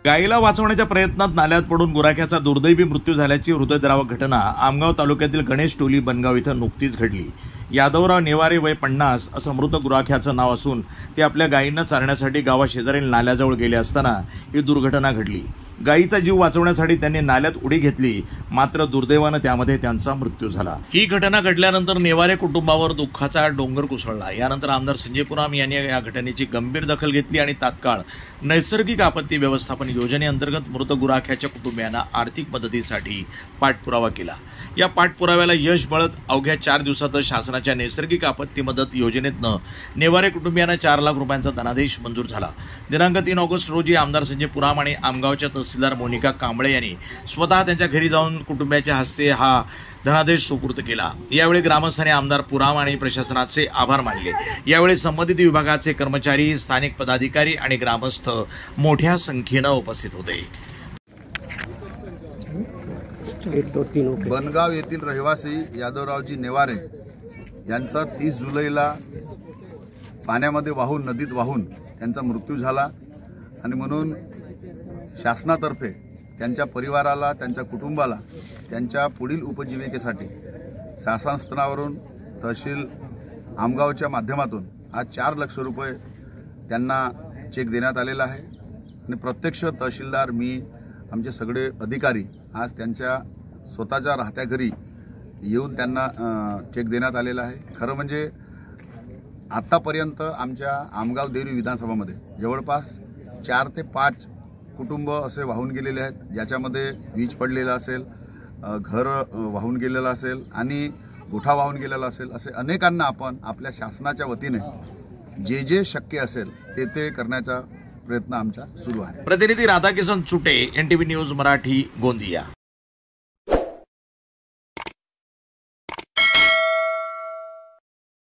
गायीला वाचवण्याच्या प्रयत्नात नाल्यात पडून गुराख्याचा दुर्दैवी मृत्यू झाल्याची हृदयद्रावक घटना आमगाव तालुक्यातील गणेश टोली बनगाव इथं नुकतीच घडली। यादवराव नेवारे वय 50 असं मृत गुराख्याचं नाव असून ते आपल्या गायींना चारण्यासाठी गावाशेजारील नाल्याजवळ गेले असताना ही दुर्घटना घडली। गायीचा जीव वाचवण्यासाठी त्यांनी नाल्यात उडी घेतली, मात्र दुर्दैवाने त्यामध्ये त्यांचा मृत्यू झाला। ही घटना घडल्यानंतर नेवारे कुटुंबावर दुःखाचा डोंगर कोसळला। यानंतर आमदार संजय पुराम यांनी या घटनेची गंभीर दखल घेतली आणि तात्काळ नैसर्गिक आपत्ती व्यवस्थापन योजनेअंतर्गत मृत गुराख्याच्या कुटुंबियांना आर्थिक मदतीसाठी पाठपुरावा केला। या पाठपुराव्याला यश मिळत अवघ्या 4 दिवसातच शासनाच्या नैसर्गिक आपत्ती मदत योजनेतनं नेवारे कुटुंबियांना 4 लाख रुपयांचा धनादेश मंजूर झाला। दिनांक 3 ऑगस्ट रोजी आमदार संजय पुराम आणि आमगावच्या तहसीलदार मोनिका कांबळे यांनी स्वतः त्यांच्या घरी जाऊन कुटुंबियाच्या हस्ते हा धनादेश सुपूर्द केला। यावेळी ग्रामस्थांनी आमदार पुराम आणि प्रशासनाचे आभार मानले। यावेळी संबंधित विभागाचे कर्मचारी, स्थानिक पदाधिकारी आणि ग्रामस्थ मोठ्या संख्येने उपस्थित होते। बनगाव येथील रहिवासी यादवरावजी नेवारे यांचा 30 जुलैला पाण्यामध्ये वाहून, नदीत वाहून त्यांचा मृत्यू झाला आणि म्हणून शासनातर्फे त्यांच्या परिवाराला, त्यांच्या कुटुंबाला त्यांच्या पुढील उपजीविकेसाठी शासनस्तरावरून तहसील आमगावच्या माध्यमातून आज 4 लाख रुपये त्यांना चेक देण्यात आलेला आहे आणि प्रत्यक्ष तहसीलदार, मी, आमचे सगळे अधिकारी आज त्यांच्या स्वतःच्या राहत्या घरी येऊन त्यांना चेक देण्यात आलेला आहे। खरं म्हणजे आतापर्यंत आमच्या आमगाव देवरी विधानसभामध्ये जवळपास 4 ते 5 कुटुंब असे वाहून गेलेले आहेत, ज्याच्यामध्ये वीज पडलेला असेल, घर वाहून गेलेलं असेल आणि गोठा वाहून गेलेला असेल। असे अनेकांना आपण आपल्या शासनाच्या वतीने जे जे शक्य असेल ते करण्याचा प्रयत्न आमचा सुरू आहे। प्रतिनिधी राधाकिशन चुटे, NTV न्यूज मराठी, गोंदिया।